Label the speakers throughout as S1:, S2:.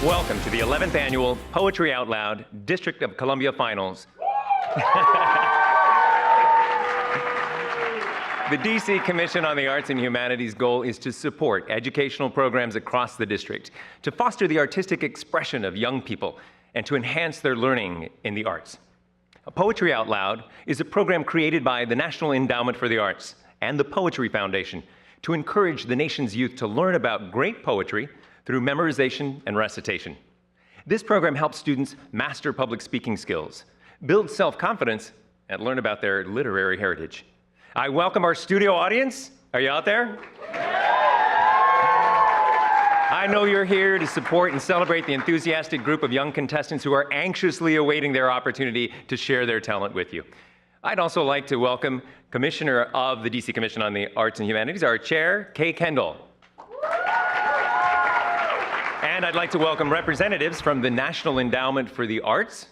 S1: Welcome to the 11th Annual Poetry Out Loud District of Columbia Finals. The DC Commission on the Arts and Humanities' goal is to support educational programs across the district, to foster the artistic expression of young people, and to enhance their learning in the arts. Poetry Out Loud is a program created by the National Endowment for the Arts and the Poetry Foundation to encourage the nation's youth to learn about great poetry through memorization and recitation. This program helps students master public speaking skills, build self-confidence, and learn about their literary heritage. I welcome our studio audience. Are you out there? I know you're here to support and celebrate the enthusiastic group of young contestants who are anxiously awaiting their opportunity to share their talent with you. I'd also like to welcome Commissioner of the DC Commission on the Arts and Humanities, our chair, Kay Kendall. And I'd like to welcome representatives from the National Endowment for the Arts.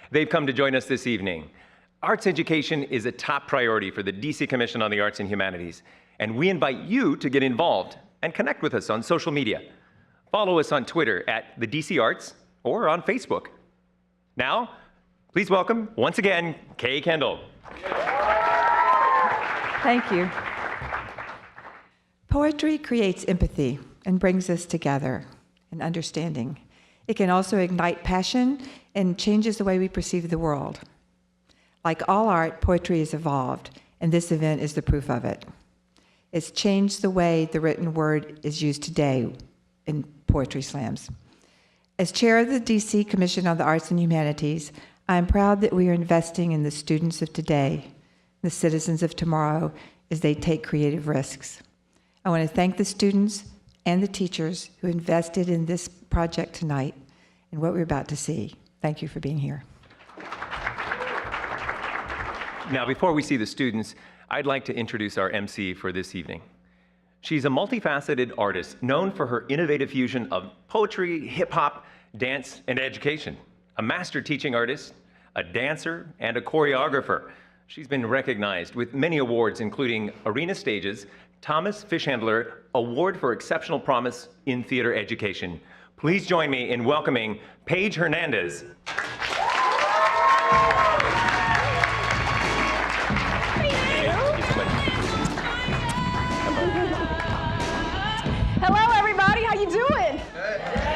S1: They've come to join us this evening. Arts education is a top priority for the DC Commission on the Arts and Humanities, and we invite you to get involved and connect with us on social media. Follow us on Twitter at the DC Arts or on Facebook. Now, please welcome, once again, Kay Kendall.
S2: Thank you. Poetry creates empathy and brings us together and understanding. It can also ignite passion and changes the way we perceive the world. Like all art, poetry has evolved, and this event is the proof of it. It's changed the way the written word is used today in poetry slams. As chair of the DC Commission on the Arts and Humanities, I am proud that we are investing in the students of today, the citizens of tomorrow, as they take creative risks. I want to thank the students and the teachers who invested in this project tonight and what we're about to see. Thank you for being here.
S1: Now, before we see the students, I'd like to introduce our MC for this evening. She's a multifaceted artist known for her innovative fusion of poetry, hip-hop, dance, and education. A master teaching artist, a dancer, and a choreographer. She's been recognized with many awards, including Arena Stage's Thomas Fishhandler Award for Exceptional Promise in Theater Education. Please join me in welcoming Paige Hernandez.
S3: Hello, everybody. How you doing?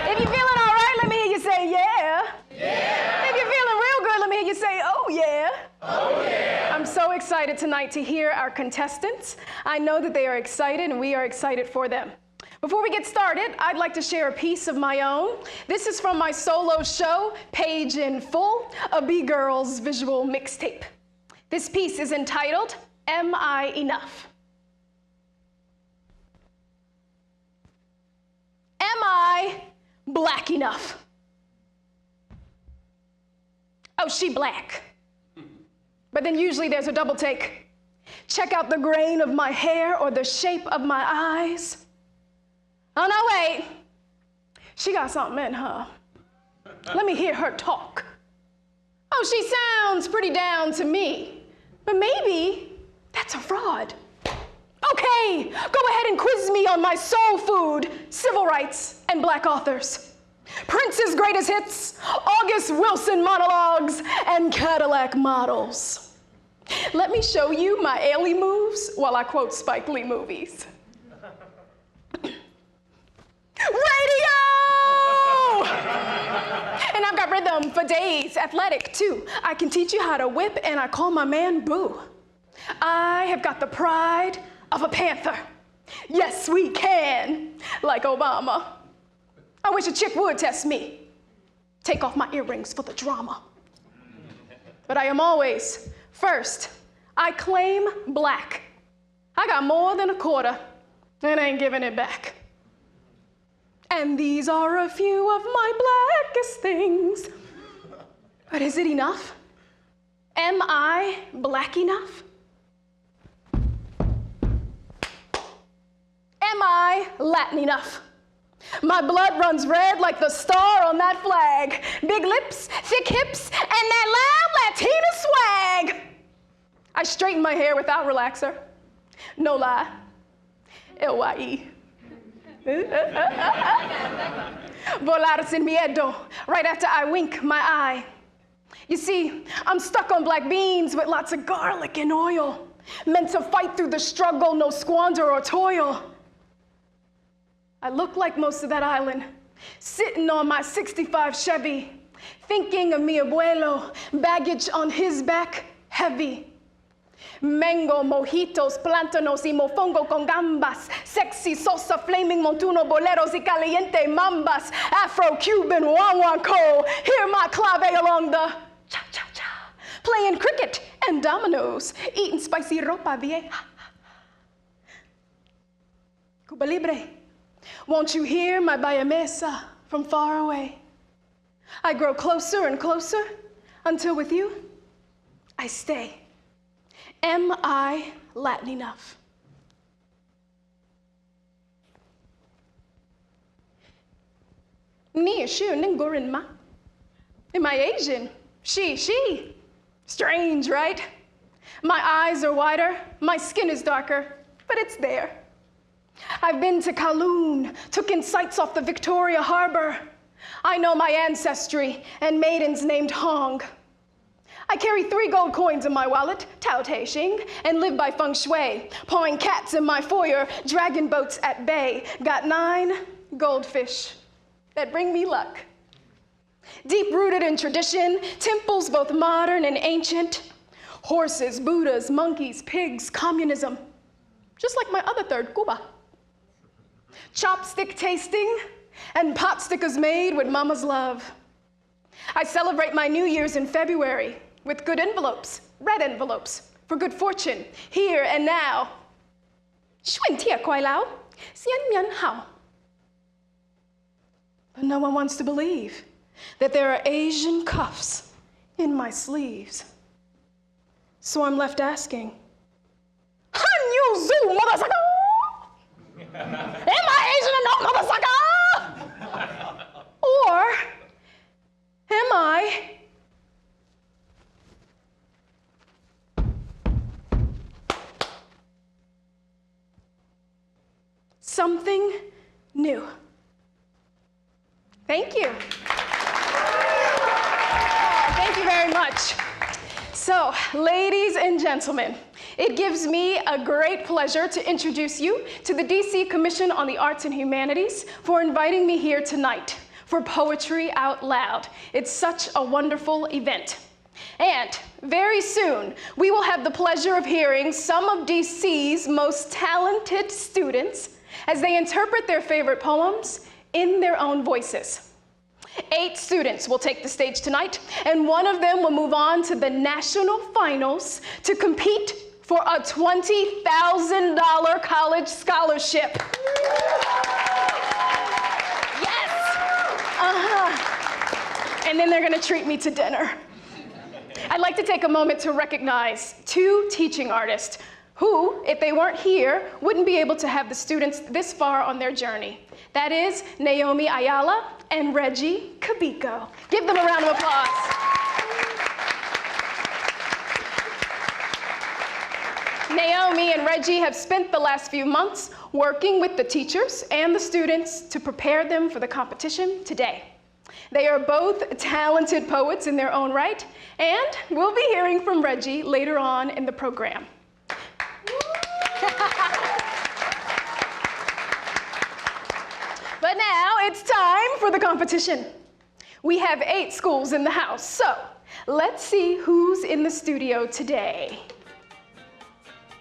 S3: If you're feeling all right, let me hear you say yeah. Yeah. If you're feeling real good, let me hear you say oh yeah. Oh yeah. I'm so excited tonight to hear our contestants. I know that they are excited, and we are excited for them. Before we get started, I'd like to share a piece of my own. This is from my solo show, Page in Full, a B-Girls visual mixtape. This piece is entitled, Am I Enough? Am I black enough? Oh, she black. But then usually there's a double take. Check out the grain of my hair or the shape of my eyes. Oh, no, wait. She got something in her. Let me hear her talk. Oh, she sounds pretty down to me. But maybe that's a fraud. Okay, go ahead and quiz me on my soul food, civil rights, and black authors. Prince's greatest hits, August Wilson monologues, and Cadillac models. Let me show you my Ailey moves while I quote Spike Lee movies. Radio! And I've got rhythm for days, athletic too. I can teach you how to whip, and I call my man Boo. I have got the pride of a panther. Yes, we can, like Obama. I wish a chick would test me. Take off my earrings for the drama. But I am always first. I claim black. I got more than a quarter and ain't giving it back. And these are a few of my blackest things. But is it enough? Am I black enough? Am I Latin enough? My blood runs red like the star on that flag. Big lips, thick hips, and that loud Latina swag. I straighten my hair without relaxer. No lie. LYE. Volar sin miedo, right after I wink my eye. You see, I'm stuck on black beans with lots of garlic and oil, meant to fight through the struggle, no squander or toil. I look like most of that island, sitting on my 65 Chevy, thinking of mi abuelo, baggage on his back, heavy. Mango, mojitos, plantanos y mofongo con gambas, sexy salsa, flaming montuno, boleros y caliente mambas, Afro-Cuban, guaguancó, hear my clave along the cha-cha-cha, playing cricket and dominoes, eating spicy ropa vieja. Cuba Libre, won't you hear my bayamesa from far away? I grow closer and closer until with you, I stay. Am I Latin enough? Ni shu ningorin ma. Am I Asian? She. Strange, right? My eyes are wider, my skin is darker, but it's there. I've been to Kowloon, took in sights off the Victoria Harbor. I know my ancestry and maidens named Hong. I carry 3 gold coins in my wallet, Tao Te Ching, and live by feng shui, pawing cats in my foyer, dragon boats at bay. Got 9 goldfish that bring me luck. Deep-rooted in tradition, temples both modern and ancient. Horses, Buddhas, monkeys, pigs, communism. Just like my other third, Cuba. Chopstick tasting and pot stickers made with mama's love. I celebrate my New Year's in February with good envelopes, red envelopes, for good fortune, here and now. 顺天快乐，新年好. But no one wants to believe that there are Asian cuffs in my sleeves. So I'm left asking, Han you zoo, motherfucker? Am I Asian or not, motherfucker? Or am I something new? Thank you. Thank you very much. So, ladies and gentlemen, it gives me a great pleasure to introduce you to the DC Commission on the Arts and Humanities for inviting me here tonight for Poetry Out Loud. It's such a wonderful event. And very soon, we will have the pleasure of hearing some of DC's most talented students as they interpret their favorite poems in their own voices. 8 students will take the stage tonight, and one of them will move on to the national finals to compete for a $20,000 college scholarship. Yes! And then they're gonna treat me to dinner. I'd like to take a moment to recognize 2 teaching artists who, if they weren't here, wouldn't be able to have the students this far on their journey. That is Naomi Ayala and Reggie Cabico. Give them a round of applause. Naomi and Reggie have spent the last few months working with the teachers and the students to prepare them for the competition today. They are both talented poets in their own right, and we'll be hearing from Reggie later on in the program. But now it's time for the competition. We have 8 schools in the house, so let's see who's in the studio today.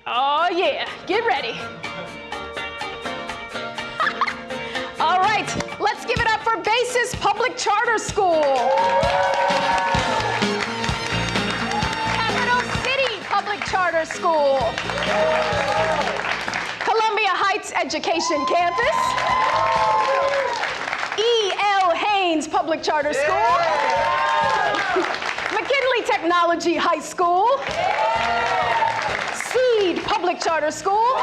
S3: Oh yeah, get ready. All right, let's give it up for Basis Public Charter School. Capital City Public Charter School. Columbia Heights Education Campus. E.L. Haynes Public Charter School. McKinley Technology High School. Seed Public Charter School.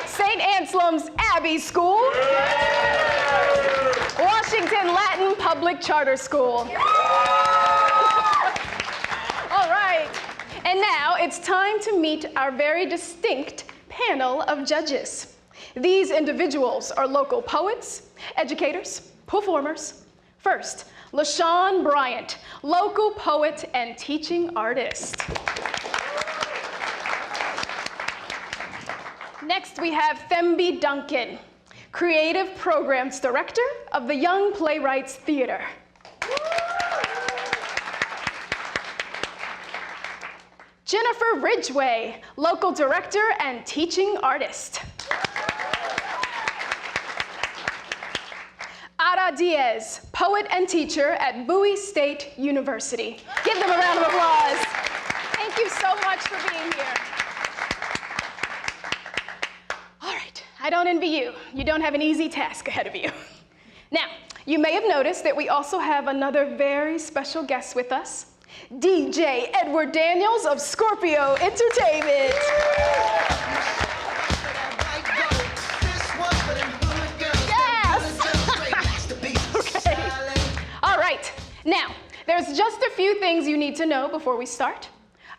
S3: St. Anselm's Abbey School. Washington Latin Public Charter School. All right, and now it's time to meet our very distinct panel of judges. These individuals are local poets, educators, performers. First, LaShawn Bryant, local poet and teaching artist. Next, we have Thembi Duncan, Creative Programs Director of the Young Playwrights Theater. Jennifer Ridgway, Local Director and Teaching Artist. Ara Diaz, Poet and Teacher at Bowie State University. Give them a round of applause. Thank you so much for being here. All right, I don't envy you. You don't have an easy task ahead of you. Now, you may have noticed that we also have another very special guest with us, DJ Edward Daniels of Scorpio Entertainment. Yes! Okay. All right. Now, there's just a few things you need to know before we start.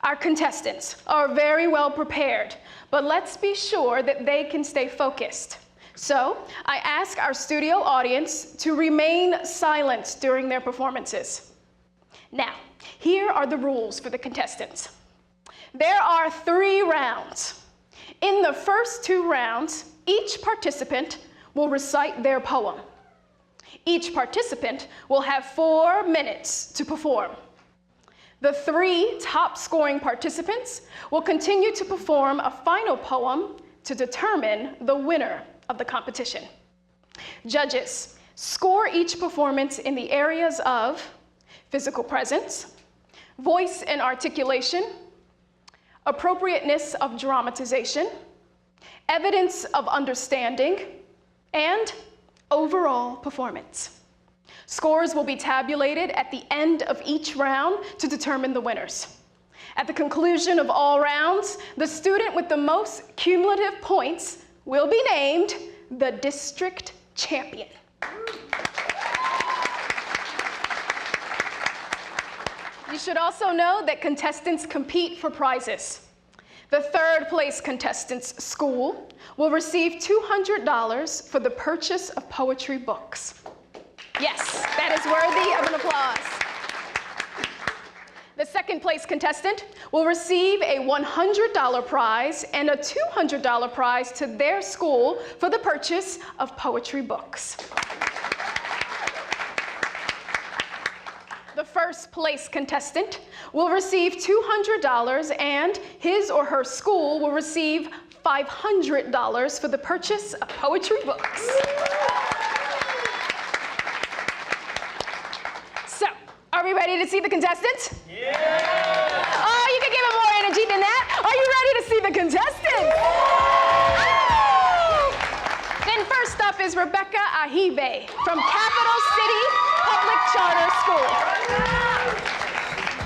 S3: Our contestants are very well prepared, but let's be sure that they can stay focused. So, I ask our studio audience to remain silent during their performances. Now, here are the rules for the contestants. There are 3 rounds. In the first 2 rounds, each participant will recite their poem. Each participant will have 4 minutes to perform. The 3 top-scoring participants will continue to perform a final poem to determine the winner of the competition. Judges, score each performance in the areas of physical presence, voice and articulation, appropriateness of dramatization, evidence of understanding, and overall performance. Scores will be tabulated at the end of each round to determine the winners. At the conclusion of all rounds, the student with the most cumulative points will be named the district champion. You should also know that contestants compete for prizes. The 3rd place contestant's school will receive $200 for the purchase of poetry books. Yes, that is worthy of an applause. The 2nd place contestant will receive a $100 prize and a $200 prize to their school for the purchase of poetry books. The 1st place contestant will receive $200 and his or her school will receive $500 for the purchase of poetry books. So, are we ready to see the contestants? Yeah! Oh, you can give them more energy than that. Are you ready to see the contestants? Yeah! Then first up is Rebecca Ahibe from Capital City Public Charter School.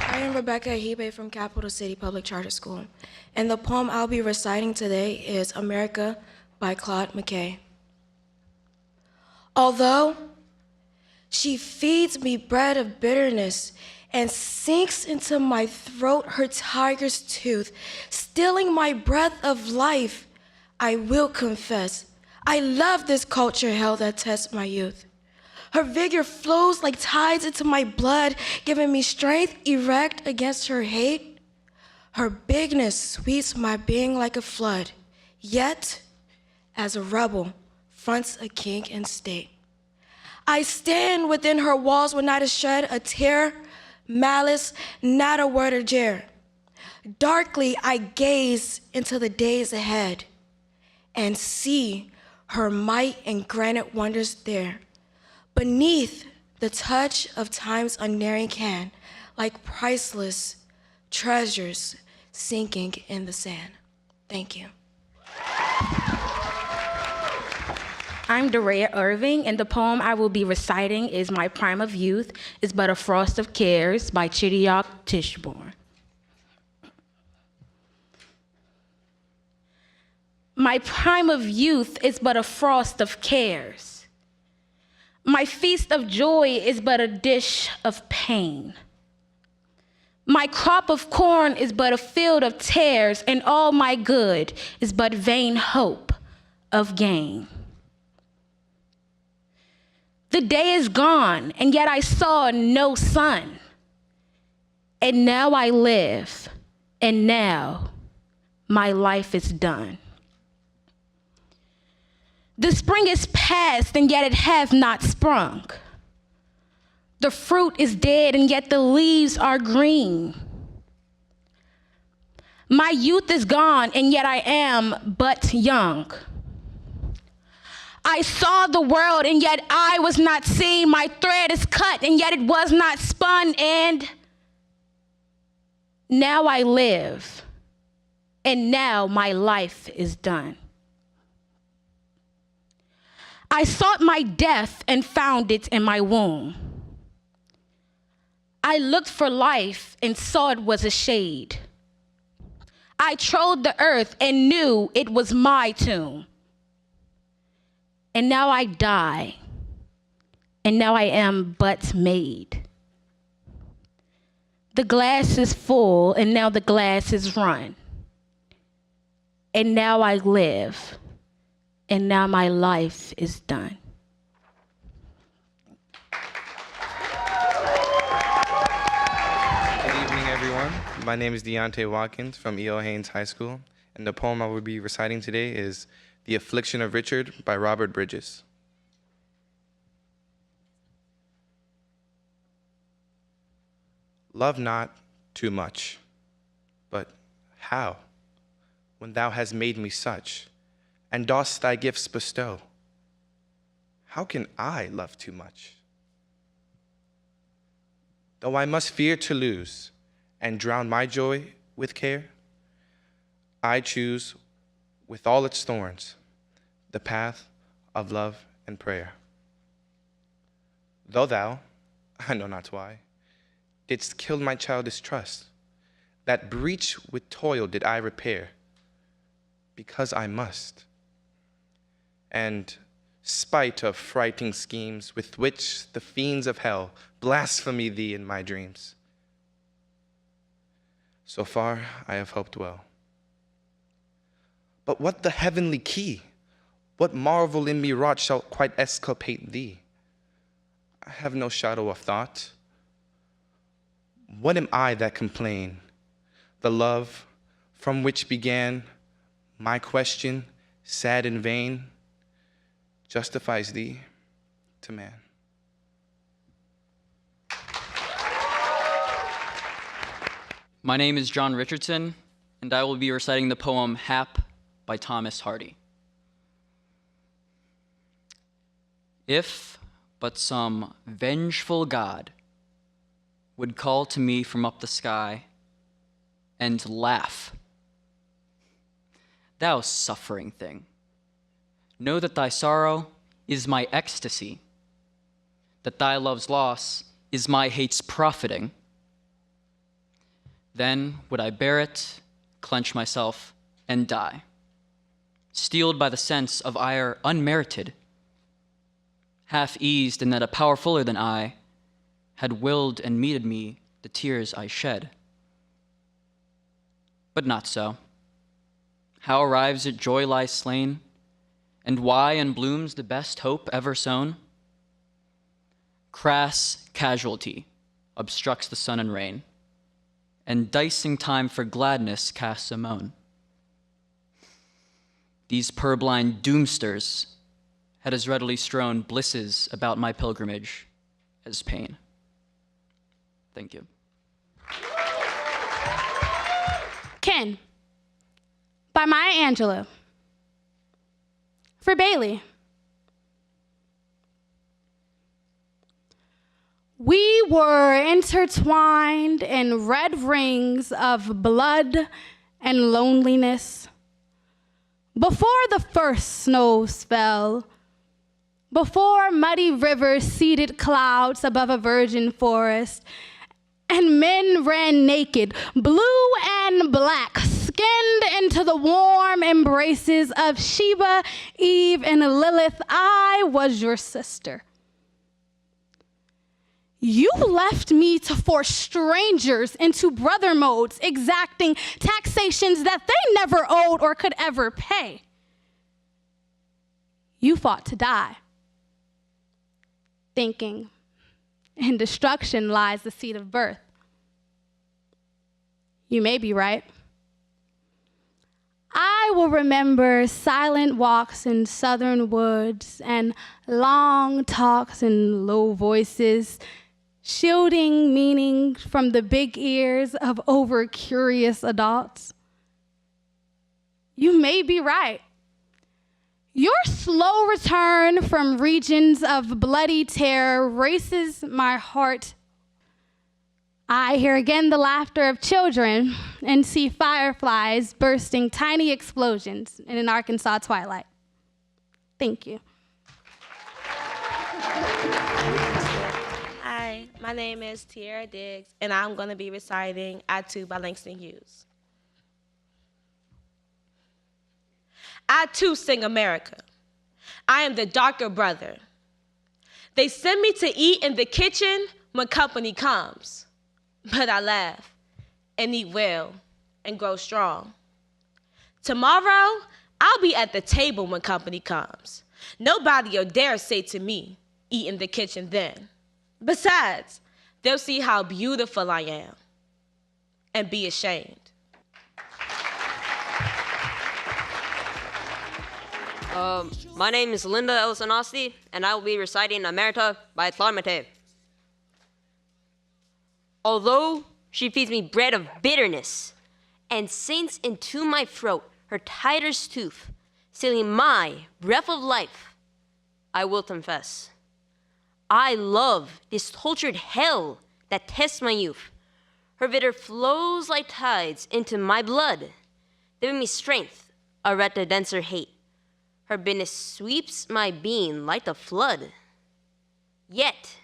S4: I am Rebecca Ahibe from Capital City Public Charter School, and the poem I'll be reciting today is America by Claude McKay. Although she feeds me bread of bitterness and sinks into my throat her tiger's tooth, stealing my breath of life, I will confess, I love this culture hell that tests my youth. Her vigor flows like tides into my blood, giving me strength erect against her hate. Her bigness sweeps my being like a flood, yet, as a rebel, fronts a king in state. I stand within her walls with not a shred, a tear, malice, not a word or jeer. Darkly I gaze into the days ahead and see her might and granite wonders there. Beneath the touch of time's unerring hand, like priceless treasures sinking in the sand. Thank you.
S5: I'm Dorea Irving, and the poem I will be reciting is My Prime of Youth is But a Frost of Cares by Chidiock Tishborn. My prime of youth is but a frost of cares. My feast of joy is but a dish of pain. My crop of corn is but a field of tares, and all my good is but vain hope of gain. The day is gone, and yet I saw no sun. And now I live, and now my life is done. The spring is past, and yet it hath not sprung. The fruit is dead, and yet the leaves are green. My youth is gone, and yet I am but young. I saw the world, and yet I was not seen. My thread is cut, and yet it was not spun. And now I live, and now my life is done. I sought my death and found it in my womb. I looked for life and saw it was a shade. I trod the earth and knew it was my tomb. And now I die, and now I am but made. The glass is full, and now the glass is run. And now I live, and now my life is done.
S6: Good evening, everyone. My name is Deontay Watkins from E.O. Haynes High School, and the poem I will be reciting today is The Affliction of Richard by Robert Bridges. Love not too much, but how, when thou hast made me such, and dost thy gifts bestow? How can I love too much? Though I must fear to lose, and drown my joy with care, I choose, with all its thorns, the path of love and prayer. Though thou, I know not why, didst kill my childish trust, that breach with toil did I repair, because I must. And spite of frighting schemes with which the fiends of hell blaspheme thee in my dreams, so far I have hoped well. But what the heavenly key, what marvel in me wrought shall quite exculpate thee? I have no shadow of thought. What am I that complain? The love from which began my question, sad and vain, justifies thee to man.
S7: My name is John Richardson, and I will be reciting the poem Hap by Thomas Hardy. If but some vengeful God would call to me from up the sky and laugh, thou suffering thing, know that thy sorrow is my ecstasy, that thy love's loss is my hate's profiting. Then would I bear it, clench myself, and die, steeled by the sense of ire unmerited, half eased in that a power fuller than I had willed and meted me the tears I shed. But not so. How arrives it joy lies slain, and why unblooms the best hope ever sown? Crass casualty obstructs the sun and rain, and dicing time for gladness casts a moan. These purblind doomsters had as readily strown blisses about my pilgrimage as pain. Thank you.
S3: Ken, by Maya Angelou. For Bailey. We were intertwined in red rings of blood and loneliness. Before the first snows fell, before muddy rivers seeded clouds above a virgin forest, and men ran naked, blue and black, skinned into the warm embraces of Sheba, Eve, and Lilith, I was your sister. You left me to force strangers into brother modes, exacting taxations that they never owed or could ever pay.
S5: you fought to die, thinking in destruction lies the seed of birth. You may be right. I will remember silent walks in southern woods and long talks in low voices, shielding meaning from the big ears of over-curious adults. You may be right. Your slow return from regions of bloody terror races my heart. I hear again the laughter of children and see fireflies bursting tiny explosions in an Arkansas twilight. Thank you.
S8: Hi, my name is Tiara Diggs, and I'm going to be reciting I Too by Langston Hughes. I too sing America. I am the darker brother. They send me to eat in the kitchen when company comes, but I laugh and eat well and grow strong. Tomorrow, I'll be at the table when company comes. Nobody'll dare say to me, eat in the kitchen then. Besides, they'll see how beautiful I am and be ashamed.
S9: My name is Linda Ellison-Osti, and I will be reciting Emerita by Claude Matte. Although she feeds me bread of bitterness and sinks into my throat her tiger's tooth, stealing my breath of life, I will confess. I love this tortured hell that tests my youth. Her bitter flows like tides into my blood, giving me strength, a red to denser hate. Her bitterness sweeps my being like a flood. Yet,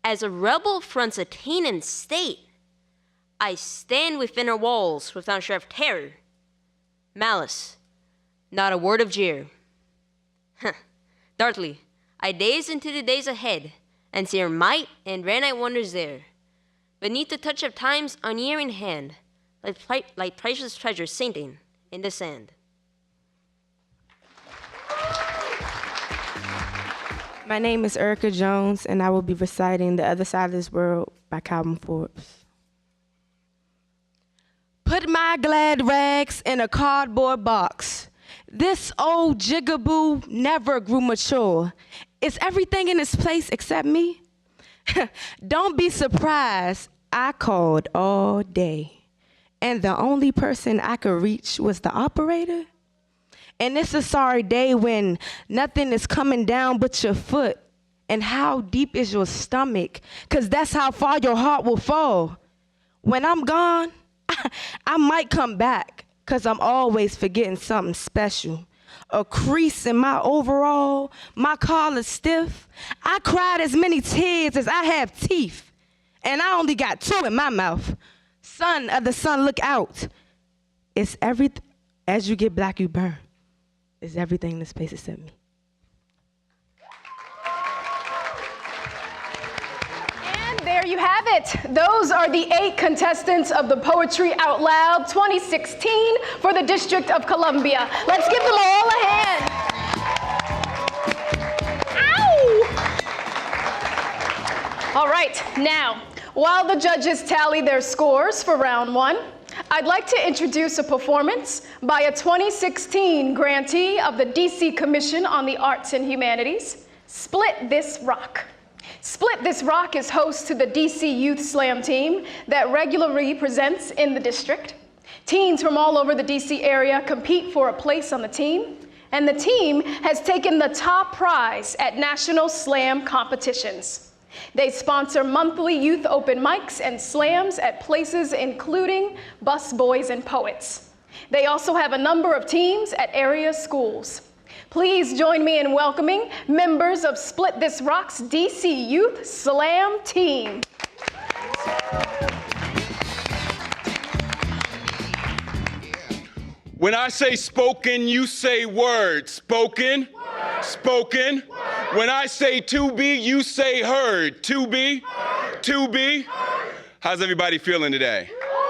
S9: as a rebel fronts a tainted state, I stand within her walls without a shred of terror. Malice, not a word of jeer. Darkly, I gaze into the days ahead and see her might and granite wonders there. Beneath the touch of time's unerring hand, like priceless treasures sinking in the sand.
S8: My name is Erica Jones, and I will be reciting The Other Side of This World by Calvin Forbes. Put my glad rags in a cardboard box. This old jigaboo never grew mature. Is everything in its place except me? Don't be surprised, I called all day, and the only person I could reach was the operator. And it's a sorry day when nothing is coming down but your foot. And how deep is your stomach? 'Cause that's how far your heart will fall. When I'm gone, I might come back, 'cause I'm always forgetting something special. A crease in my overall, my collar stiff. I cried as many tears as I have teeth. And I only got 2 in my mouth. Son of the sun, look out. It's everything, as you get black, you burn. Is everything in this place except me.
S3: And there you have it. Those are the 8 contestants of the Poetry Out Loud 2016 for the District of Columbia. Let's give them all a hand. Ow! All right, now, while the judges tally their scores for round 1, I'd like to introduce a performance by a 2016 grantee of the DC Commission on the Arts and Humanities, Split This Rock. Split This Rock is host to the DC Youth Slam team that regularly presents in the district. Teens from all over the DC area compete for a place on the team, and the team has taken the top prize at national slam competitions. They sponsor monthly youth open mics and slams at places including Bus Boys and Poets. They also have a number of teams at area schools. Please join me in welcoming members of Split This Rock's DC Youth Slam team.
S10: When I say spoken, you say word. Spoken, word. Spoken. Word. When I say to be, you say heard. To be, heard. To be. Heard. How's everybody feeling today?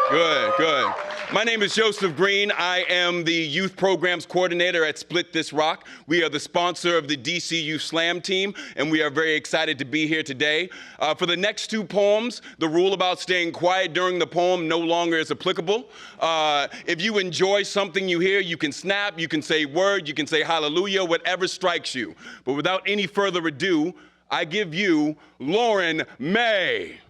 S10: Good, good. My name is Joseph Green. I am the Youth Programs Coordinator at Split This Rock. We are the sponsor of the DC Youth Slam team, and we are very excited to be here today. For the next two poems, the rule about staying quiet during the poem no longer is applicable. If you enjoy something you hear, you can snap, you can say word, you can say hallelujah, whatever strikes you. But without any further ado, I give you Lauren May.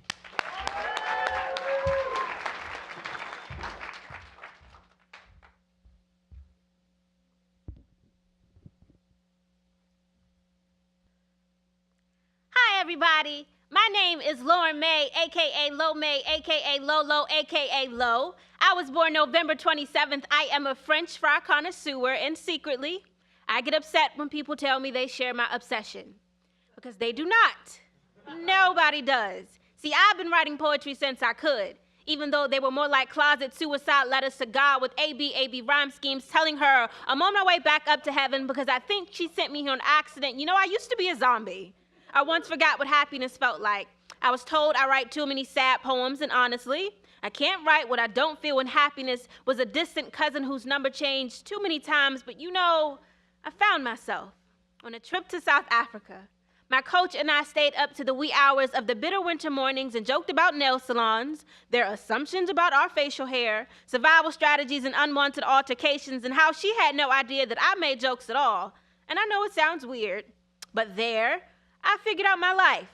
S11: Hi, everybody. My name is Lauren May, aka Lo May, aka Lolo, aka Lo. I was born November 27th. I am a French fry connoisseur, and secretly, I get upset when people tell me they share my obsession. Because they do not. Nobody does. See, I've been writing poetry since I could, even though they were more like closet suicide letters to God with AB rhyme schemes telling her I'm on my way back up to heaven because I think she sent me here on accident. You know, I used to be a zombie. I once forgot what happiness felt like. I was told I write too many sad poems, and honestly, I can't write what I don't feel when happiness was a distant cousin whose number changed too many times, but you know, I found myself on a trip to South Africa. My coach and I stayed up to the wee hours of the bitter winter mornings and joked about nail salons, their assumptions about our facial hair, survival strategies and unwanted altercations, and how she had no idea that I made jokes at all. And I know it sounds weird, but there, I figured out my life.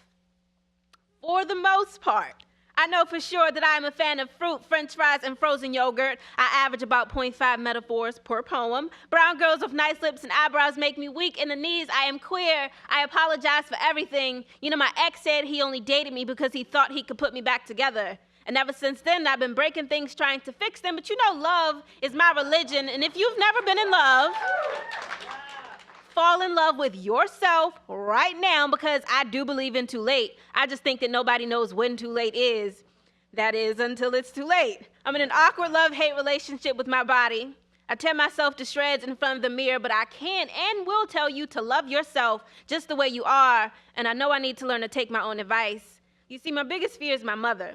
S11: For the most part, I know for sure that I am a fan of fruit, french fries, and frozen yogurt. I average about 0.5 metaphors per poem. Brown girls with nice lips and eyebrows make me weak in the knees. I am queer. I apologize for everything. You know, my ex said he only dated me because he thought he could put me back together. And ever since then, I've been breaking things trying to fix them. But you know, love is my religion. And if you've never been in love, fall in love with yourself right now, because I do believe in too late. I just think that nobody knows when too late is. That is, until it's too late. I'm in an awkward love-hate relationship with my body. I tear myself to shreds in front of the mirror, but I can and will tell you to love yourself just the way you are, and I know I need to learn to take my own advice. You see, my biggest fear is my mother.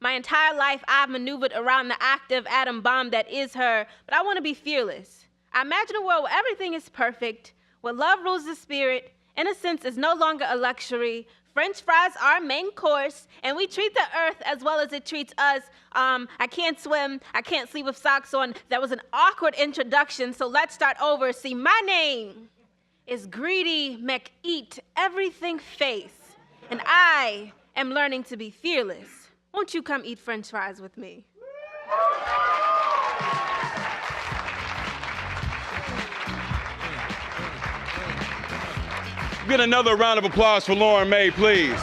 S11: My entire life, I've maneuvered around the active atom bomb that is her, but I want to be fearless. I imagine a world where everything is perfect, where love rules the spirit, innocence is no longer a luxury, French fries are our main course, and we treat the earth as well as it treats us. I can't swim, I can't sleep with socks on. That was an awkward introduction, so let's start over. See, my name is Greedy McEat Everything Face, and I am learning to be fearless. Won't you come eat French fries with me?
S10: Get another round of applause for Lauren May, please.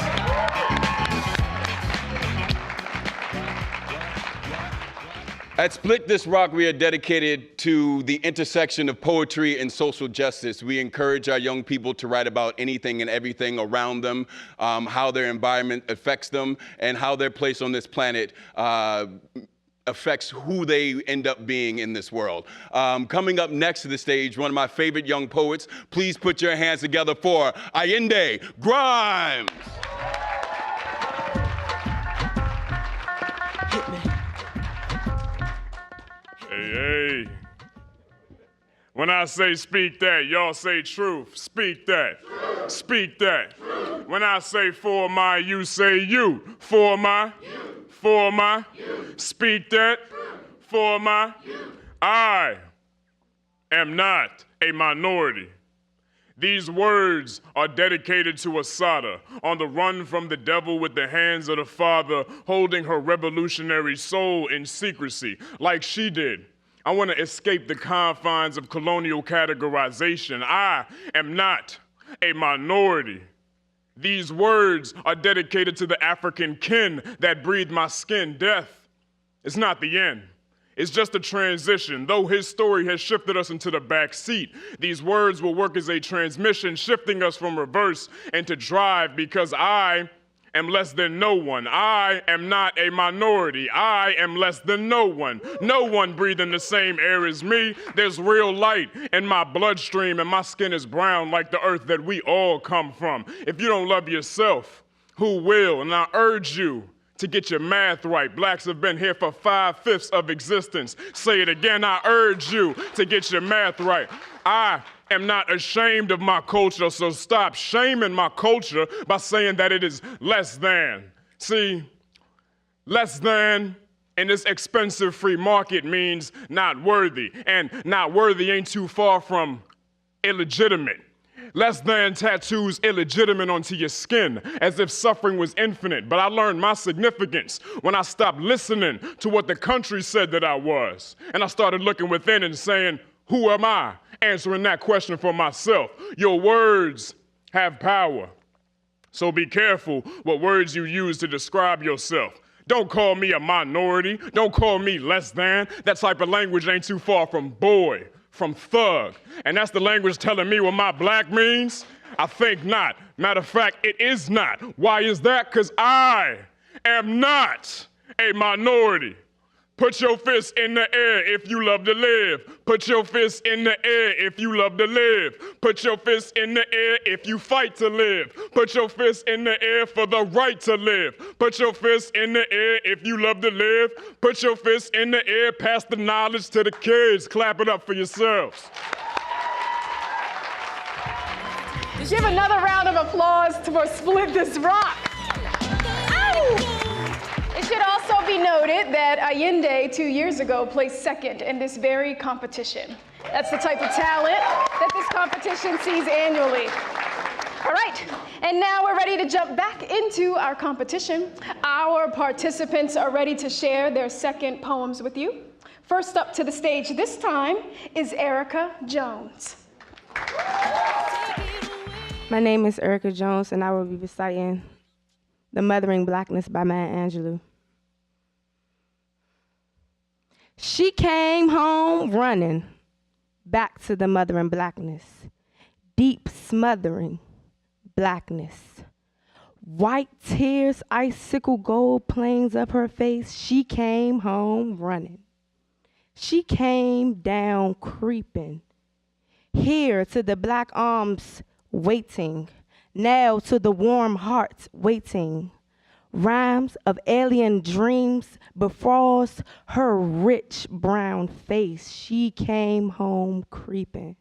S10: At Split This Rock, we are dedicated to the intersection of poetry and social justice. We encourage our young people to write about anything and everything around them, how their environment affects them, and how their place on this planet affects who they end up being in this world. Coming up next to the stage, one of my favorite young poets. Please put your hands together for Allende Grimes.
S12: Hit me. Hey. When I say speak that, y'all say truth. Speak that. Truth. Speak that. Truth. When I say for my, you say you. For my. You. For my, speak that, for my, I am not a minority. These words are dedicated to Asada, on the run from the devil with the hands of the Father, holding her revolutionary soul in secrecy, like she did. I want to escape the confines of colonial categorization. I am not a minority. These words are dedicated to the African kin that breathed my skin. Death is not the end. It's just a transition. Though his story has shifted us into the back seat, these words will work as a transmission, shifting us from reverse into drive, because I am less than no one. I am not a minority. I am less than no one. No one breathing the same air as me. There's real light in my bloodstream, and my skin is brown like the earth that we all come from. If you don't love yourself, who will? And I urge you to get your math right. Blacks have been here for 5/5 of existence. Say it again, I urge you to get your math right. I am not ashamed of my culture, so stop shaming my culture by saying that it is less than. See, less than in this expensive free market means not worthy, and not worthy ain't too far from illegitimate. Less than tattoos illegitimate onto your skin, as if suffering was infinite. But I learned my significance when I stopped listening to what the country said that I was. And I started looking within and saying, who am I? Answering that question for myself. Your words have power. So be careful what words you use to describe yourself. Don't call me a minority. Don't call me less than. That type of language ain't too far from boy, from thug. And that's the language telling me what my black means? I think not. Matter of fact, it is not. Why is that? Because I am not a minority. Put your fist in the air if you love to live. Put your fist in the air if you love to live. Put your fist in the air if you fight to live. Put your fist in the air for the right to live. Put your fist in the air if you love to live. Put your fist in the air, pass the knowledge to the kids. Clap it up for yourselves.
S3: Give another round of applause for Split This Rock. Ow! It should also be noted that Allende 2 years ago placed second in this very competition. That's the type of talent that this competition sees annually. All right, and now we're ready to jump back into our competition. Our participants are ready to share their second poems with you. First up to the stage this time is Erica Jones.
S8: My name is Erica Jones, and I will be reciting The Mothering Blackness by Maya Angelou. She came home running back to the mothering blackness, deep smothering blackness. White tears, icicle gold planes up her face. She came home running. She came down creeping. Here to the black arms waiting, now to the warm hearts waiting. Rhymes of alien dreams befrost her rich brown face. She came home creeping.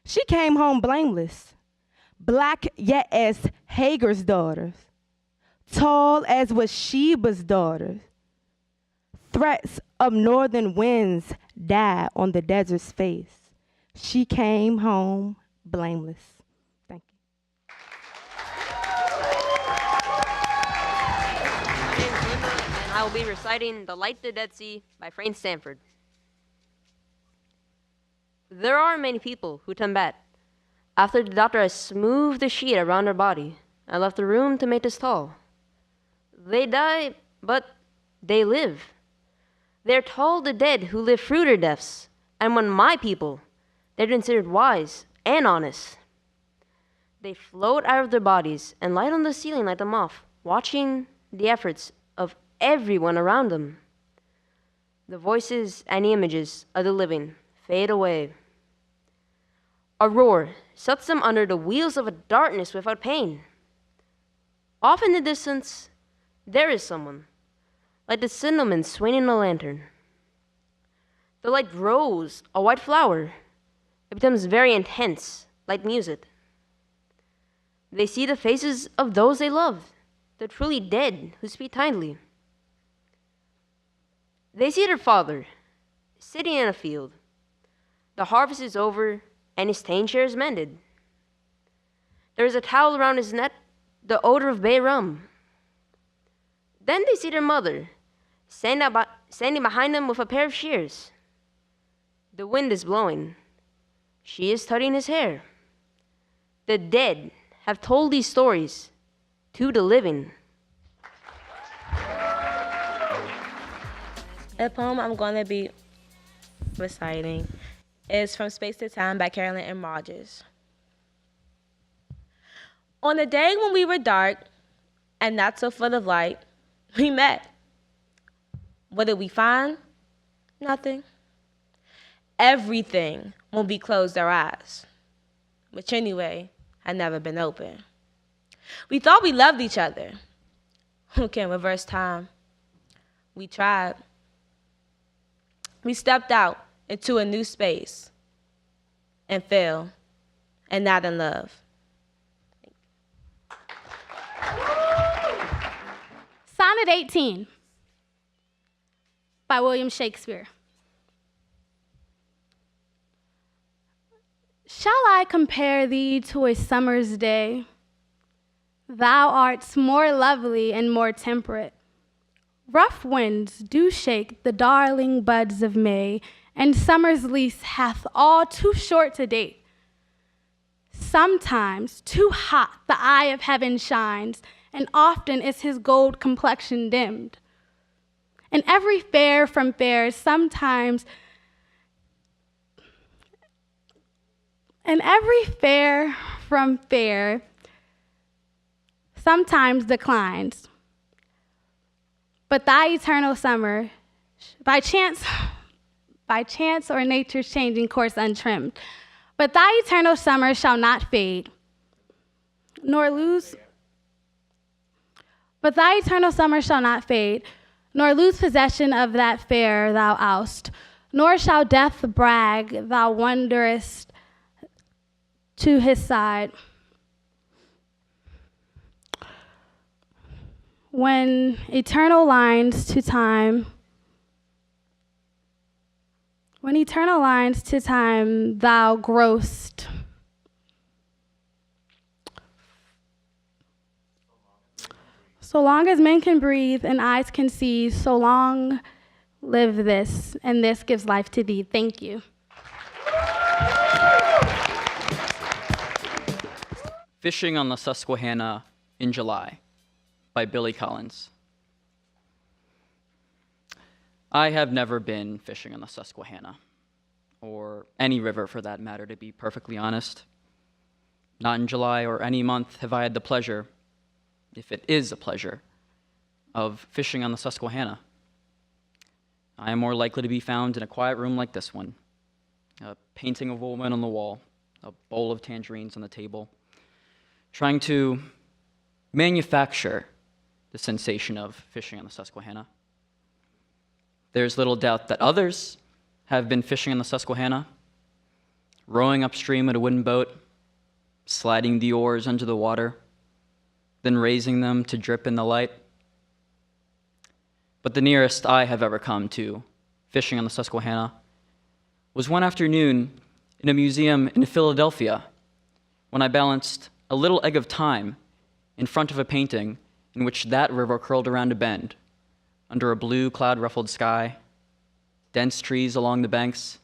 S8: She came home blameless, black yet as Hagar's daughters, tall as was Sheba's daughters. Threats of northern winds die on the desert's face. She came home blameless. Thank you.
S9: My name is Linda, and I will be reciting The Light the Dead Sea by Frank Stanford. There are many people who turn bad after the doctor has smoothed the sheet around their body and left the room to make us tall. They die, but they live. They're told the dead who live through their deaths, and when my people, they're considered wise and honest. They float out of their bodies and light on the ceiling like a moth, watching the efforts of everyone around them. The voices and images of the living fade away. A roar sets them under the wheels of a darkness without pain. Off in the distance, there is someone, like the cinnamon swinging a lantern. The light grows a white flower. It becomes very intense, like music. They see the faces of those they love, the truly dead who speak kindly. They see their father, sitting in a field. The harvest is over, and his cane chair is mended. There is a towel around his neck, the odor of bay rum. Then they see their mother, standing behind them with a pair of shears. The wind is blowing. She is tugging his hair. The dead have told these stories to the living.
S13: The poem I'm going to be reciting is From Space to Time by Carolyn M. Rogers. On the day when we were dark and not so full of light, we met. What did we find? Nothing. Everything when we closed our eyes, which anyway had never been open. We thought we loved each other. Who can reverse time? We tried. We stepped out into a new space and fell, and not in love.
S11: Sonnet 18 by William Shakespeare. Shall I compare thee to a summer's day? Thou art more lovely and more temperate. Rough winds do shake the darling buds of May, and summer's lease hath all too short to date. Sometimes too hot the eye of heaven shines, and often is his gold complexion dimmed. And every fair from fair sometimes, declines. But thy eternal summer, by chance or nature's changing course untrimmed, but thy eternal summer shall not fade, nor lose possession of that fair thou oust, nor shall death brag thou wanderest to his side. When eternal lines to time thou growest, so long as men can breathe and eyes can see, so long live this, and this gives life to thee. Thank you.
S7: Fishing on the Susquehanna in July by Billy Collins. I have never been fishing on the Susquehanna, or any river for that matter, to be perfectly honest. Not in July or any month have I had the pleasure, if it is a pleasure, of fishing on the Susquehanna. I am more likely to be found in a quiet room like this one, a painting of a woman on the wall, a bowl of tangerines on the table, trying to manufacture the sensation of fishing on the Susquehanna. There's little doubt that others have been fishing on the Susquehanna, rowing upstream in a wooden boat, sliding the oars under the water, then raising them to drip in the light. But the nearest I have ever come to fishing on the Susquehanna was one afternoon in a museum in Philadelphia when I balanced a little egg of time in front of a painting in which that river curled around a bend under a blue cloud-ruffled sky, dense trees along the banks,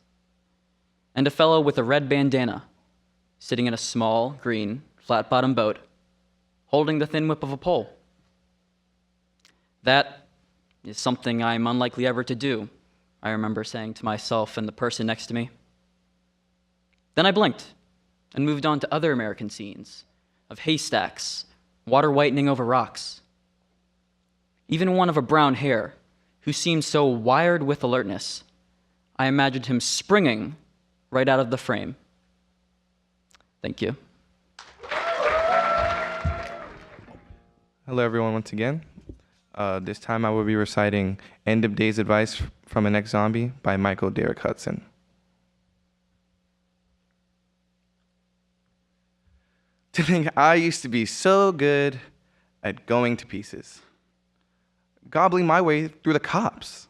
S7: and a fellow with a red bandana sitting in a small, green, flat-bottomed boat holding the thin whip of a pole. That is something I'm unlikely ever to do, I remember saying to myself and the person next to me. Then I blinked and moved on to other American scenes of haystacks, water whitening over rocks. Even one of a brown hair, who seemed so wired with alertness, I imagined him springing right out of the frame. Thank you.
S6: Hello, everyone, once again. This time I will be reciting End of Days Advice from an Ex-Zombie by Michael Derrick Hudson. To think I used to be so good at going to pieces, gobbling my way through the cops,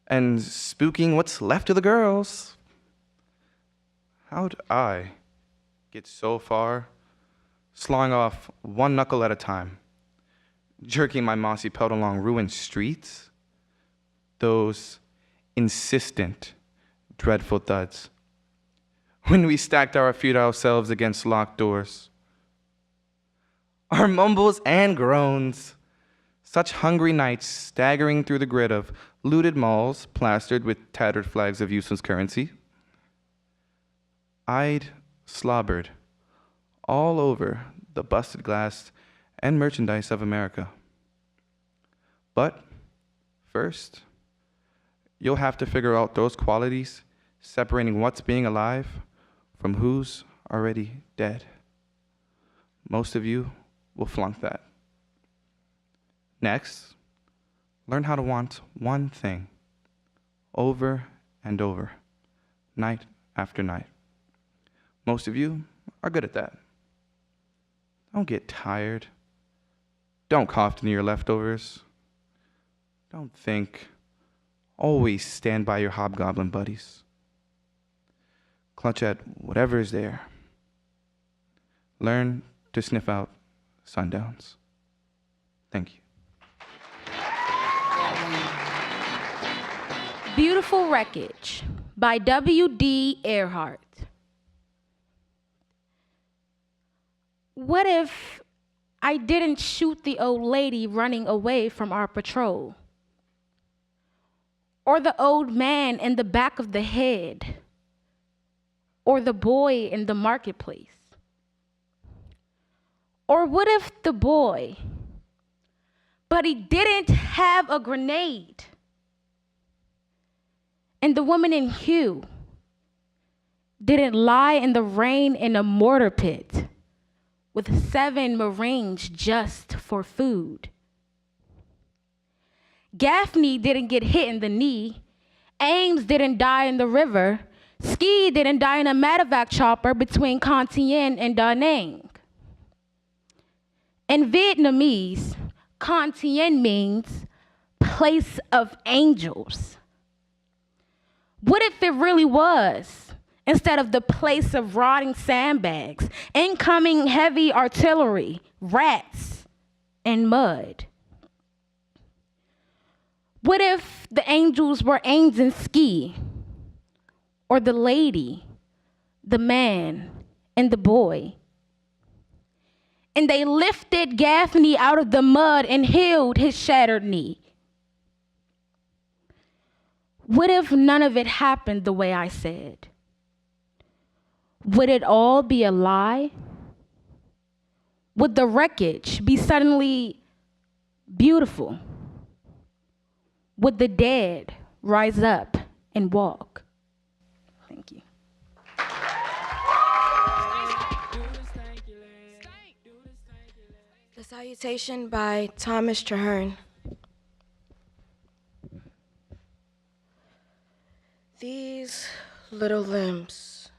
S6: and spooking what's left of the girls. How'd I get so far, slawing off one knuckle at a time, jerking my mossy pelt along ruined streets? Those insistent, dreadful thuds. When we stacked our futile selves against locked doors. Our mumbles and groans. Such hungry nights staggering through the grid of looted malls plastered with tattered flags of useless currency. I'd slobbered all over the busted glass and merchandise of America. But first, you'll have to figure out those qualities separating what's being alive from who's already dead. Most of you will flunk that. Next, learn how to want one thing over and over, night after night. Most of you are good at that. Don't get tired. Don't cough near your leftovers. Don't think. Always stand by your hobgoblin buddies. Clutch at whatever is there. Learn to sniff out sundowns. Thank you.
S5: Beautiful Wreckage by W.D. Earhart. What if I didn't shoot the old lady running away from our patrol? Or the old man in the back of the head? Or the boy in the marketplace? Or what if the boy, but he didn't have a grenade? And the woman in hue didn't lie in the rain in a mortar pit with 7 Marines just for food. Gaffney didn't get hit in the knee. Ames didn't die in the river. Ski didn't die in a medevac chopper between Con Tien and Da Nang. In Vietnamese, Con Tien means place of angels. What if it really was? Instead of the place of rotting sandbags, incoming heavy artillery, rats, and mud. What if the angels were Ames and Ski, or the lady, the man, and the boy? And they lifted Gaffney out of the mud and healed his shattered knee. What if none of it happened the way I said? Would it all be a lie? Would the wreckage be suddenly beautiful? Would the dead rise up and walk? Thank you.
S4: The Salutation by Thomas Traherne. These little limbs,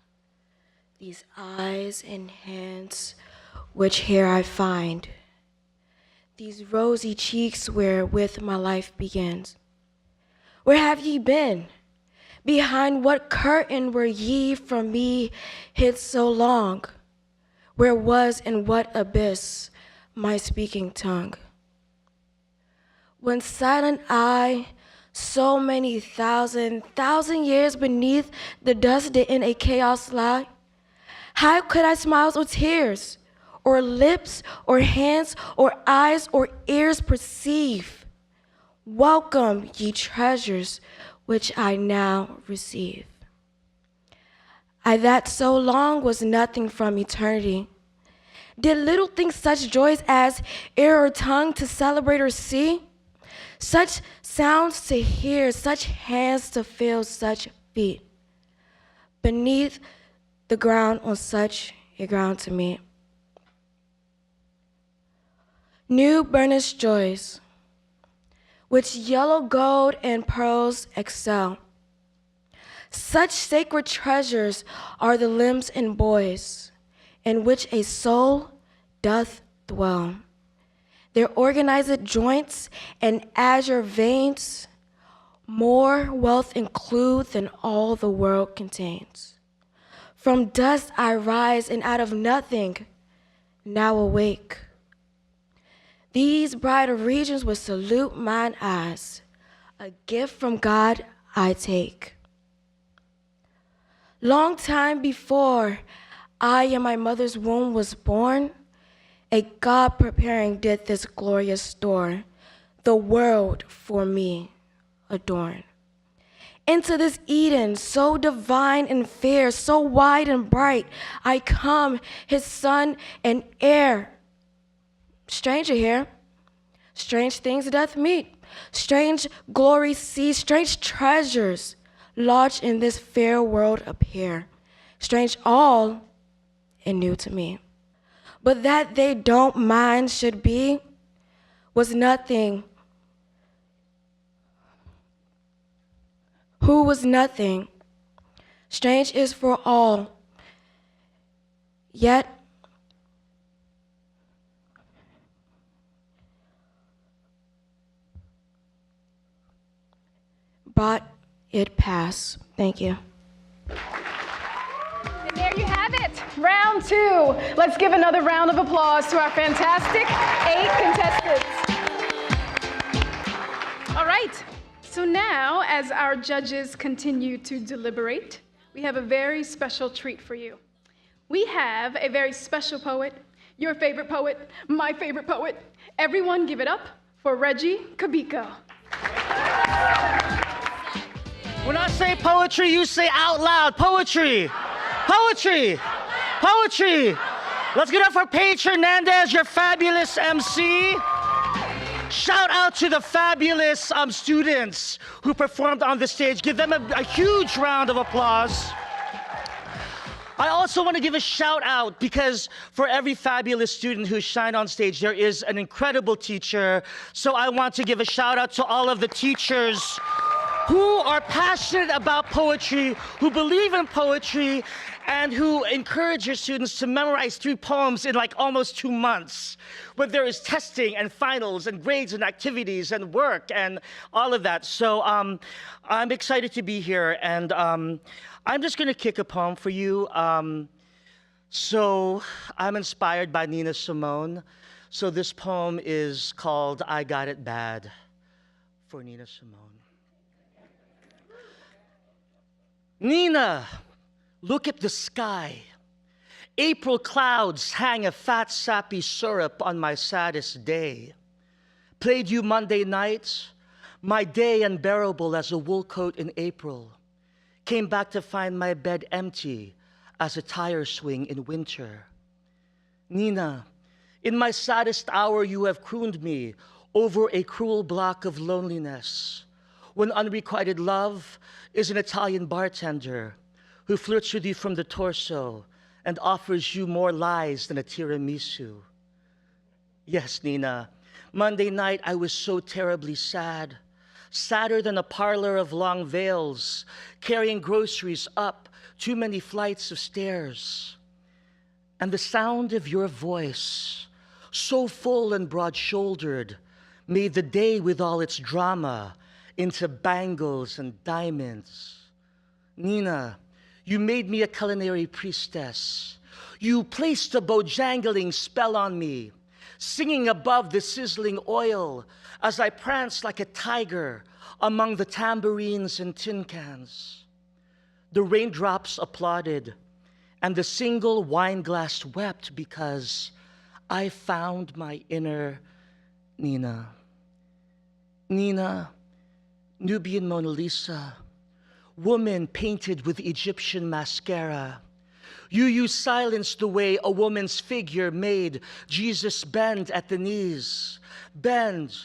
S4: these eyes and hands, which here I find, these rosy cheeks wherewith my life begins. Where have ye been? Behind what curtain were ye from me hid so long? Where was in what abyss my speaking tongue? When silent I, so many thousand years beneath the dust did in a chaos lie, how could I smiles or tears, or lips, or hands, or eyes, or ears perceive? Welcome, ye treasures, which I now receive. I that so long was nothing from eternity, did little think such joys as ear or tongue to celebrate or see, such sounds to hear, such hands to feel, such feet beneath the ground on such a ground to meet. New burnished joys, which yellow gold and pearls excel. Such sacred treasures are the limbs and boys, in which a soul doth dwell. Their organized joints and azure veins more wealth include than all the world contains. From dust I rise, and out of nothing now awake. These brighter regions will salute mine eyes, a gift from God I take. Long time before I in my mother's womb was born, a God preparing did this glorious store, the world for me adorn. Into this Eden, so divine and fair, so wide and bright, I come, his son and heir. Stranger here, strange things doth meet, strange glories see, strange treasures lodged in this fair world appear, strange all and new to me. But that they don't mind should be, was nothing. Who was nothing. Strange is for all. Yet, but it passed. Thank you.
S3: And there you have it, round 2. Let's give another round of applause to our fantastic 8 contestants. All right, so now as our judges continue to deliberate, we have a very special treat for you. We have a very special poet, your favorite poet, my favorite poet. Everyone give it up for Reggie Kabiko.
S14: When I say poetry, you say out loud, poetry, poetry, poetry. Let's get up for Paige Hernandez, your fabulous MC. Shout out to the fabulous students who performed on the stage. Give them a huge round of applause. I also want to give a shout out because for every fabulous student who shined on stage, there is an incredible teacher. So I want to give a shout out to all of the teachers who are passionate about poetry, who believe in poetry, and who encourage your students to memorize 3 poems in like almost 2 months. But there is testing and finals and grades and activities and work and all of that. So I'm excited to be here, and I'm just gonna kick a poem for you. So I'm inspired by Nina Simone. So this poem is called I Got It Bad for Nina Simone. Nina, look at the sky. April clouds hang a fat, sappy syrup on my saddest day. Played you Monday nights, my day unbearable as a wool coat in April. Came back to find my bed empty as a tire swing in winter. Nina, in my saddest hour you have crooned me over a cruel block of loneliness. When unrequited love is an Italian bartender who flirts with you from the torso and offers you more lies than a tiramisu. Yes, Nina, Monday night I was so terribly sad, sadder than a parlor of long veils, carrying groceries up too many flights of stairs. And the sound of your voice, so full and broad-shouldered, made the day with all its drama into bangles and diamonds. Nina, you made me a culinary priestess. You placed a bojangling spell on me, singing above the sizzling oil as I pranced like a tiger among the tambourines and tin cans. The raindrops applauded, and the single wine glass wept because I found my inner Nina. Nina, Nubian Mona Lisa, woman painted with Egyptian mascara. You silenced the way a woman's figure made Jesus bend at the knees. Bend,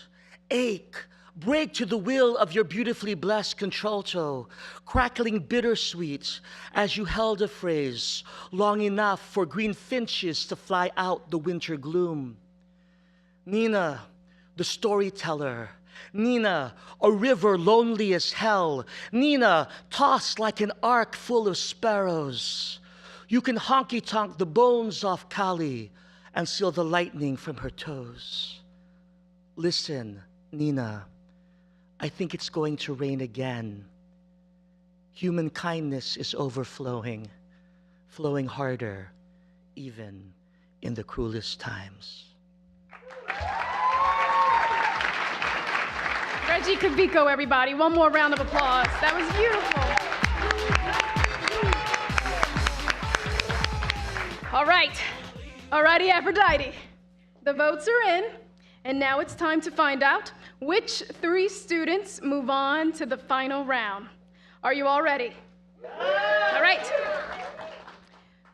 S14: ache, break to the will of your beautifully blessed contralto, crackling bittersweet as you held a phrase long enough for green finches to fly out the winter gloom. Nina, the storyteller. Nina, a river lonely as hell. Nina, tossed like an ark full of sparrows. You can honky-tonk the bones off Kali and seal the lightning from her toes. Listen, Nina, I think it's going to rain again. Human kindness is overflowing, flowing harder, even in the cruelest times.
S3: Reggie Kabiko, everybody. One more round of applause. That was beautiful. All right. All righty, Aphrodite. The votes are in, and now it's time to find out which 3 students move on to the final round. Are you all ready? All right.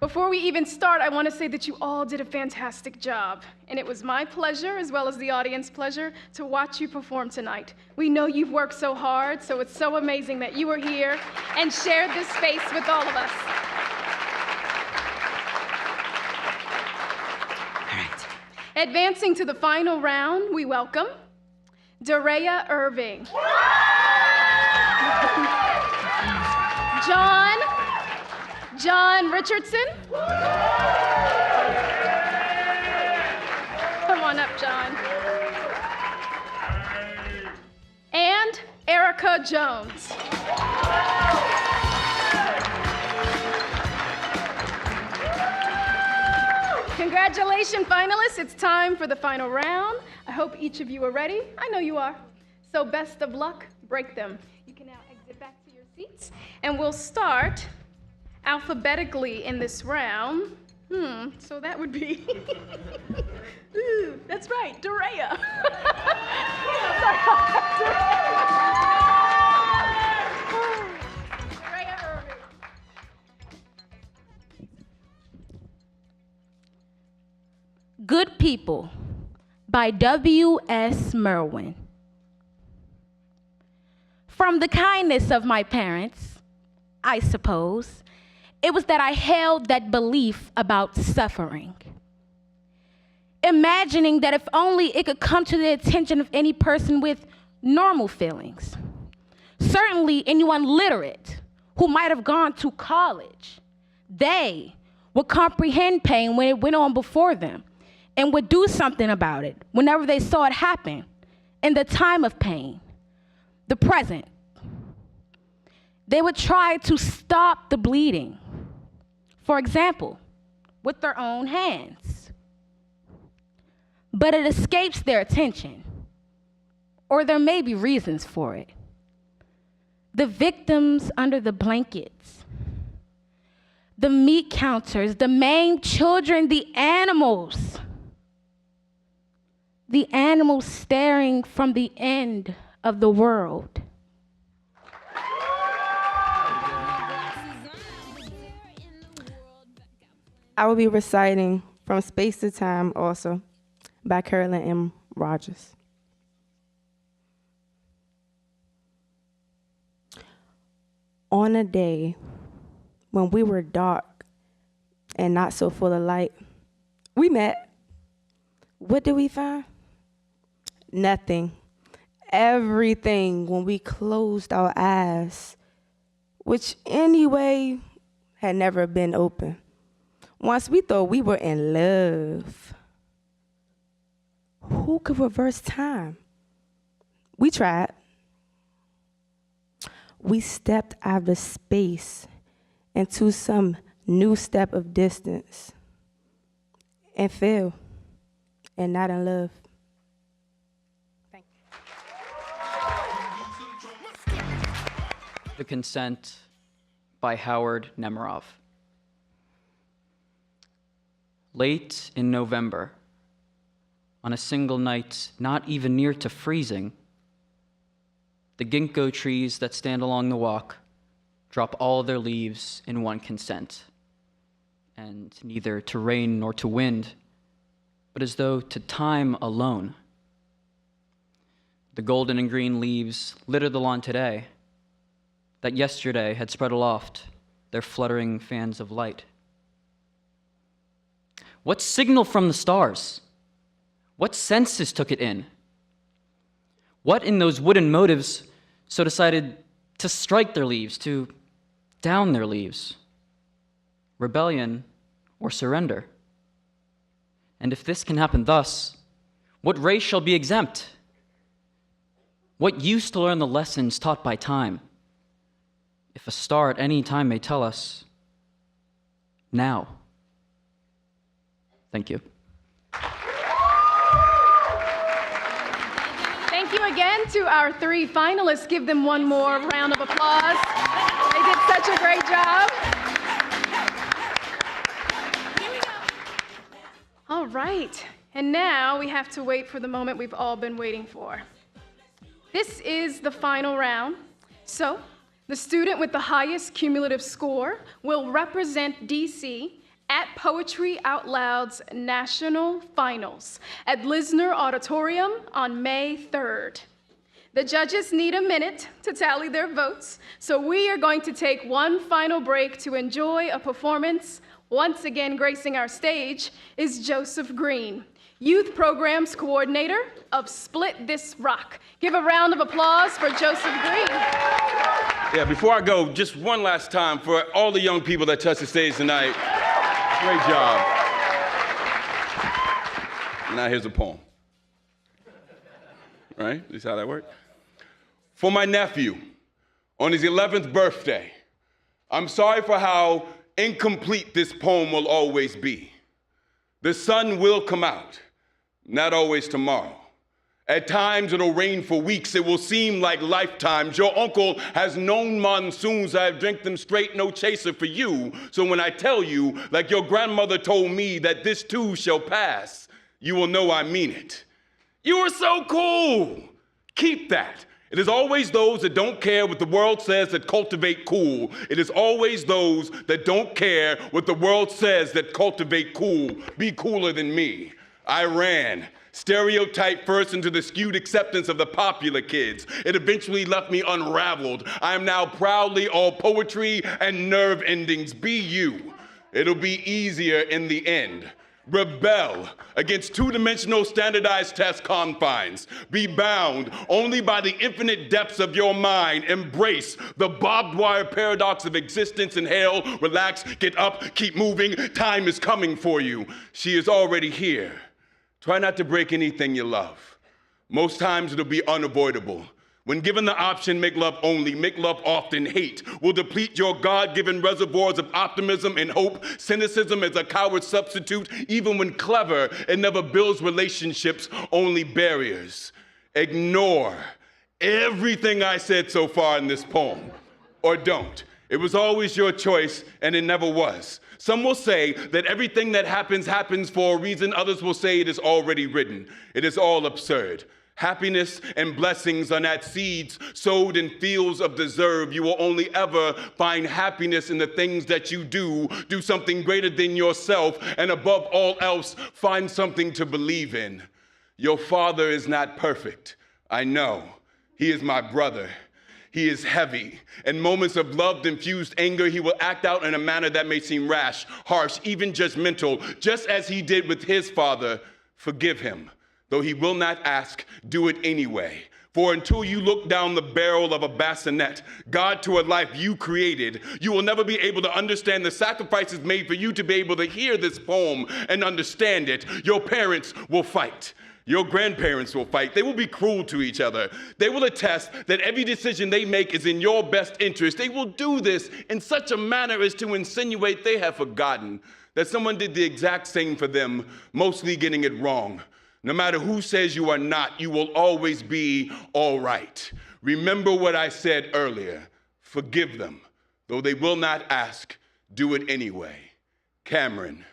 S3: Before we even start, I want to say that you all did a fantastic job, and it was my pleasure, as well as the audience pleasure, to watch you perform tonight. We know you've worked so hard, so it's so amazing that you were here and shared this space with all of us. All right. Advancing to the final round, we welcome Darea Irving. John Richardson. Come on up, John. And Erica Jones. Congratulations, finalists. It's time for the final round. I hope each of you are ready. I know you are. So best of luck. Break them. You can now exit back to your seats. And we'll start alphabetically in this round. So that would be, ooh, that's right, Darea. Darea Irving.
S5: Good People by W.S. Merwin. From the kindness of my parents, I suppose, it was that I held that belief about suffering. Imagining that if only it could come to the attention of any person with normal feelings, certainly anyone literate who might have gone to college, they would comprehend pain when it went on before them and would do something about it whenever they saw it happen in the time of pain, the present. They would try to stop the bleeding, for example, with their own hands. But it escapes their attention, or there may be reasons for it. The victims under the blankets, the meat counters, the maimed children, the animals staring from the end of the world.
S8: I will be reciting From Space to Time also by Carolyn M. Rogers. On a day when we were dark and not so full of light, we met. What did we find? Nothing. Everything when we closed our eyes, which anyway had never been open. Once we thought we were in love. Who could reverse time? We tried. We stepped out of space into some new step of distance and fell and not in love. Thank you.
S7: The Consent by Howard Nemerov. Late in November, on a single night not even near to freezing, the ginkgo trees that stand along the walk drop all their leaves in one consent, and neither to rain nor to wind, but as though to time alone. The golden and green leaves litter the lawn today, that yesterday had spread aloft their fluttering fans of light. What signal from the stars? What senses took it in? What in those wooden motives so decided to strike their leaves, to down their leaves? Rebellion or surrender? And if this can happen thus, what race shall be exempt? What use to learn the lessons taught by time, if a star at any time may tell us, now? Thank you.
S3: Thank you again to our three finalists. Give them one more round of applause. They did such a great job. All right, and now we have to wait for the moment we've all been waiting for. This is the final round. So, the student with the highest cumulative score will represent DC at Poetry Out Loud's National Finals at Lisner Auditorium on May 3rd. The judges need a minute to tally their votes, so we are going to take one final break to enjoy a performance. Once again gracing our stage is Joseph Green. Youth Programs Coordinator of Split This Rock. Give a round of applause for Joseph Green.
S10: Yeah, before I go, just one last time for all the young people that touched the stage tonight. Great job. Now here's a poem. Right? Is how that works? For my nephew, on his 11th birthday, I'm sorry for how incomplete this poem will always be. The sun will come out, not always tomorrow. At times it'll rain for weeks, it will seem like lifetimes. Your uncle has known monsoons, I've drank them straight, no chaser for you. So when I tell you, like your grandmother told me, that this too shall pass, you will know I mean it. You are so cool. Keep that. It is always those that don't care what the world says that cultivate cool. It is always those that don't care what the world says that cultivate cool. Be cooler than me. I ran. Stereotype first into the skewed acceptance of the popular kids. It eventually left me unraveled. I am now proudly all poetry and nerve endings. Be you. It'll be easier in the end. Rebel against two-dimensional standardized test confines. Be bound only by the infinite depths of your mind. Embrace the barbed wire paradox of existence. Inhale, relax, get up, keep moving. Time is coming for you. She is already here. Try not to break anything you love. Most times it'll be unavoidable. When given the option, make love only, make love often. Hate will deplete your God-given reservoirs of optimism and hope. Cynicism is a coward substitute. Even when clever, it never builds relationships, only barriers. Ignore everything I said so far in this poem, or don't. It was always your choice, and it never was. Some will say that everything that happens, happens for a reason. Others will say it is already written. It is all absurd. Happiness and blessings are not seeds sowed in fields of deserve. You will only ever find happiness in the things that you do. Do something greater than yourself, and above all else, find something to believe in. Your father is not perfect. I know. He is my brother. He is heavy. In moments of love-infused anger, he will act out in a manner that may seem rash, harsh, even judgmental, just as he did with his father. Forgive him. Though he will not ask, do it anyway. For until you look down the barrel of a bassinet, God to a life you created, you will never be able to understand the sacrifices made for you to be able to hear this poem and understand it. Your parents will fight. Your grandparents will fight. They will be cruel to each other. They will attest that every decision they make is in your best interest. They will do this in such a manner as to insinuate they have forgotten that someone did the exact same for them, mostly getting it wrong. No matter who says you are not, you will always be all right. Remember what I said earlier. Forgive them. Though they will not ask, do it anyway. Cameron,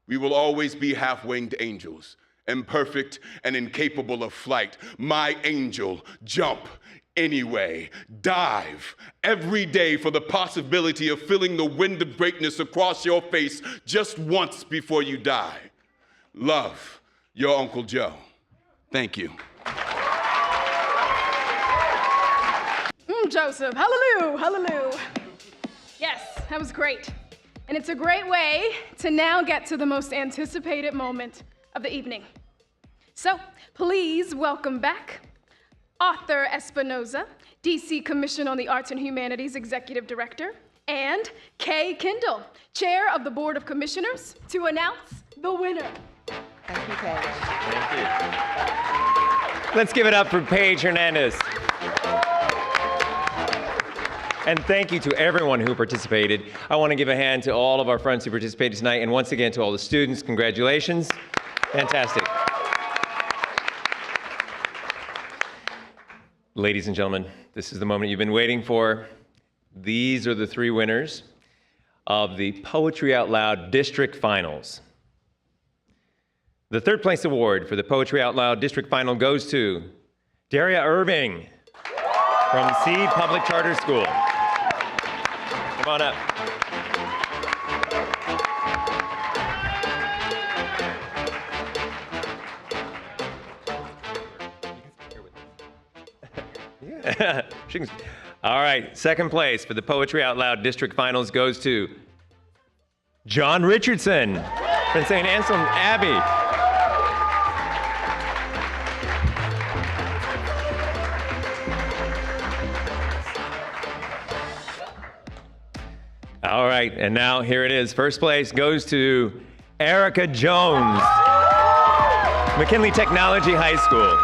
S10: we will always be half-winged angels, imperfect and incapable of flight. My angel, jump anyway. Dive every day for the possibility of feeling the wind of greatness across your face just once before you die. Love. Your Uncle Joe. Thank you.
S3: Joseph, hallelujah, hallelujah. Yes, that was great. And it's a great way to now get to the most anticipated moment of the evening. So please welcome back Arthur Espinoza, DC Commission on the Arts and Humanities Executive Director, and Kay Kendall, Chair of the Board of Commissioners, to announce the winner.
S2: Thank you, Paige.
S1: Thank you. Let's give it up for Paige Hernandez. And thank you to everyone who participated. I want to give a hand to all of our friends who participated tonight, and once again to all the students, congratulations. Fantastic. Ladies and gentlemen, this is the moment you've been waiting for. These are the three winners of the Poetry Out Loud District Finals. The third place award for the Poetry Out Loud District Final goes to Daria Irving from Seed Public Charter School. Come on up. All right, second place for the Poetry Out Loud District Finals goes to John Richardson from St. Anselm Abbey. right, and now here it is. First place goes to Erica Jones, McKinley Technology High School.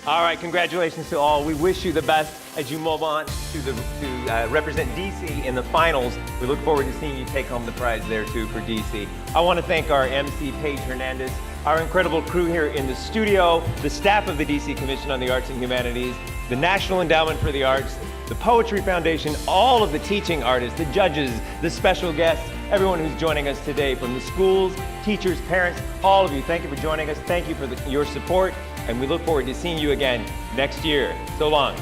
S1: All right, congratulations to all. We wish you the best as you move on to represent DC in the finals. We look forward to seeing you take home the prize there too for DC. I want to thank our MC, Paige Hernandez, our incredible crew here in the studio, the staff of the DC Commission on the Arts and Humanities, the National Endowment for the Arts, the Poetry Foundation, all of the teaching artists, the judges, the special guests, everyone who's joining us today from the schools, teachers, parents, all of you. Thank you for joining us. Thank you for your support, and we look forward to seeing you again next year. So long.